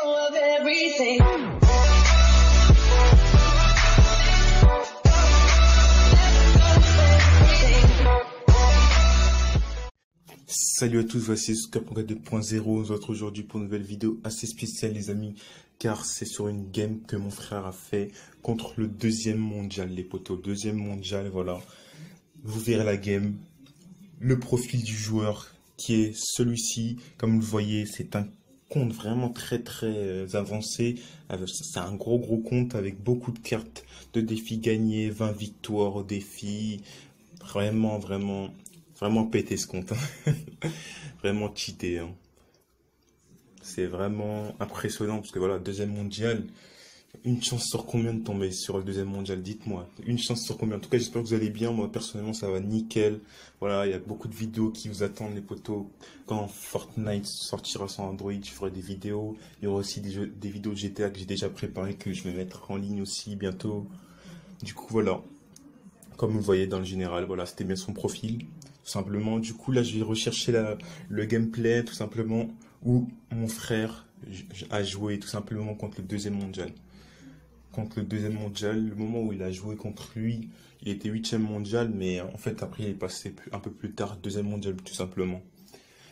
of everything. Salut à tous, voici Skype 2.0. On se retrouve aujourd'hui pour une nouvelle vidéo assez spéciale les amis, car c'est sur une game que mon frère a fait contre le deuxième mondial, les potos, deuxième mondial, voilà. Vous verrez la game, le profil du joueur qui est celui-ci, comme vous le voyez, c'est un compte vraiment très avancé, c'est un gros compte avec beaucoup de cartes de défis gagnés, 20 victoires au défi, vraiment pété ce compte, hein. Vraiment cheaté, hein. C'est vraiment impressionnant parce que voilà, deuxième mondial, une chance sur combien de tomber sur le deuxième mondial, dites-moi, une chance sur combien? En tout cas, j'espère que vous allez bien. Moi personnellement ça va nickel. Voilà, il y a beaucoup de vidéos qui vous attendent les potos. Quand Fortnite sortira sur Android, je ferai des vidéos. Il y aura aussi des vidéos de GTA que j'ai déjà préparées, que je vais mettre en ligne aussi bientôt. Du coup voilà, comme vous le voyez dans le général, voilà, c'était bien son profil, tout simplement. Du coup là je vais rechercher le gameplay, tout simplement, où mon frère a joué tout simplement contre le deuxième mondial. Contre le deuxième mondial, le moment où il a joué contre lui, il était 8e mondial, mais en fait après il est passé un peu plus tard, deuxième mondial tout simplement.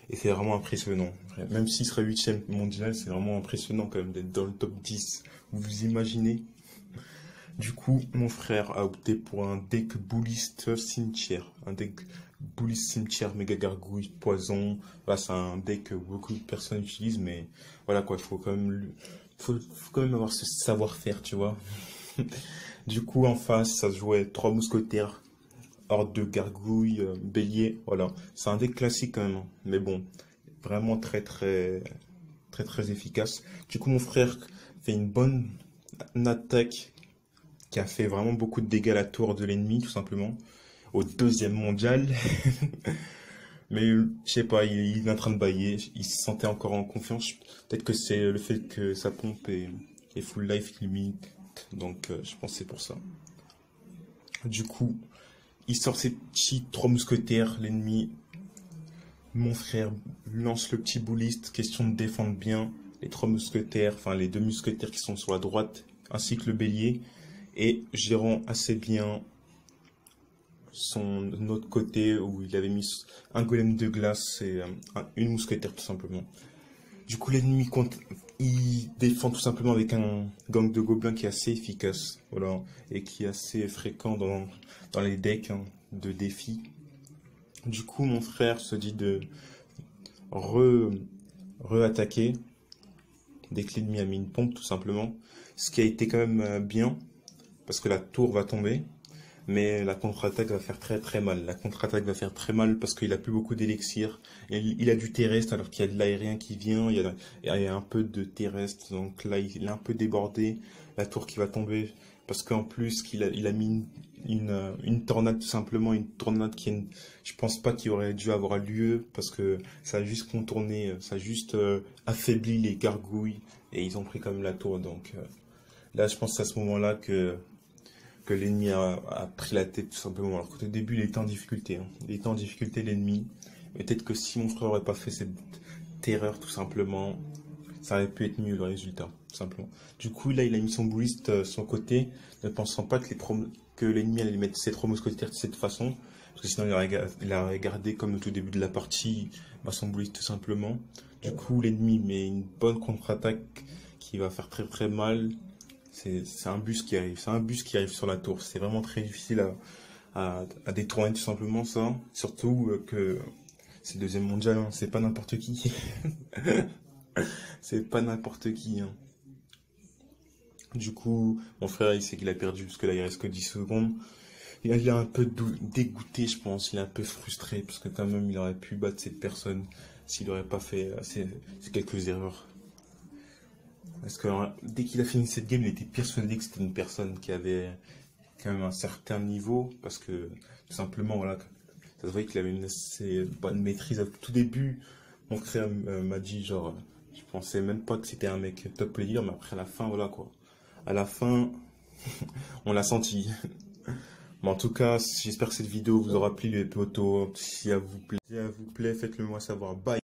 Et c'est vraiment impressionnant. Même s'il serait 8e mondial, c'est vraiment impressionnant quand même d'être dans le top 10. Vous imaginez? Du coup, mon frère a opté pour un deck Bouliste Cimetière. Un deck Bouliste Cimetière, méga gargouille, poison. Voilà, c'est un deck que beaucoup de personnes utilisent, mais voilà quoi, il faut quand même avoir ce savoir-faire, tu vois. Du coup, en face, ça se jouait 3 mousquetaires, horde de gargouilles, bélier, voilà. C'est un deck classique quand même, hein. Mais bon, vraiment très efficace. Du coup, mon frère fait une bonne attaque qui a fait vraiment beaucoup de dégâts à la tour de l'ennemi, tout simplement, au deuxième mondial. Mais je sais pas, il est en train de bailler, il se sentait encore en confiance. Peut-être que c'est le fait que sa pompe est full life limit, donc je pense que c'est pour ça. Du coup, il sort ses petits 3 mousquetaires, l'ennemi. Mon frère lance le petit bouliste, question de défendre bien les 3 mousquetaires, enfin les 2 mousquetaires qui sont sur la droite, ainsi que le bélier. Et gérant assez bien son autre côté où il avait mis un golem de glace et une mousquetaire tout simplement. Du coup l'ennemi il défend tout simplement avec un gang de gobelins qui est assez efficace, voilà, et qui est assez fréquent dans les decks, hein, de défis. Du coup mon frère se dit de re-attaquer dès que l'ennemi a mis une pompe tout simplement, ce qui a été quand même bien. Parce que la tour va tomber, mais la contre-attaque va faire très mal. La contre-attaque va faire très mal parce qu'il a plus beaucoup d'élixir. Il a du terrestre alors qu'il y a de l'aérien qui vient. Il y a un peu de terrestre, donc là il est un peu débordé. La tour qui va tomber parce qu'en plus il a mis une tornade tout simplement, une tornade je pense pas qu'il aurait dû avoir lieu parce que ça a juste contourné, ça a juste affaibli les gargouilles et ils ont pris quand même la tour. Donc là je pense à ce moment-là que l'ennemi a pris la tête tout simplement. Alors qu'au début il était en difficulté, hein. Il était en difficulté l'ennemi. Peut-être que si mon frère aurait pas fait cette terreur tout simplement, ça aurait pu être mieux le résultat, tout simplement. Du coup là il a mis son bouliste de son côté, ne pensant pas que l'ennemi allait mettre ses 3 mousquetaires de cette façon. Parce que sinon il aurait gardé comme au tout début de la partie son bouliste tout simplement. Du coup l'ennemi met une bonne contre-attaque qui va faire très mal. C'est un bus qui arrive, sur la tour. C'est vraiment très difficile à détourner tout simplement ça. Surtout que c'est le deuxième mondial, hein. C'est pas n'importe qui. C'est pas n'importe qui, hein. Du coup, mon frère il sait qu'il a perdu parce que là il reste que 10 secondes. Il est un peu dégoûté, je pense. Il est un peu frustré parce que quand même il aurait pu battre cette personne s'il n'aurait pas fait ces quelques erreurs. Parce que dès qu'il a fini cette game, il était persuadé que c'était une personne qui avait quand même un certain niveau. Parce que, tout simplement, voilà, ça se voyait qu'il avait une assez bonne maîtrise. Au tout début, mon frère m'a dit, genre, je pensais même pas que c'était un mec top player, mais après, à la fin, voilà, quoi. À la fin, on l'a senti. Mais en tout cas, j'espère que cette vidéo vous aura plu, les potos. Si elle vous plaît, faites-le moi savoir. Bye!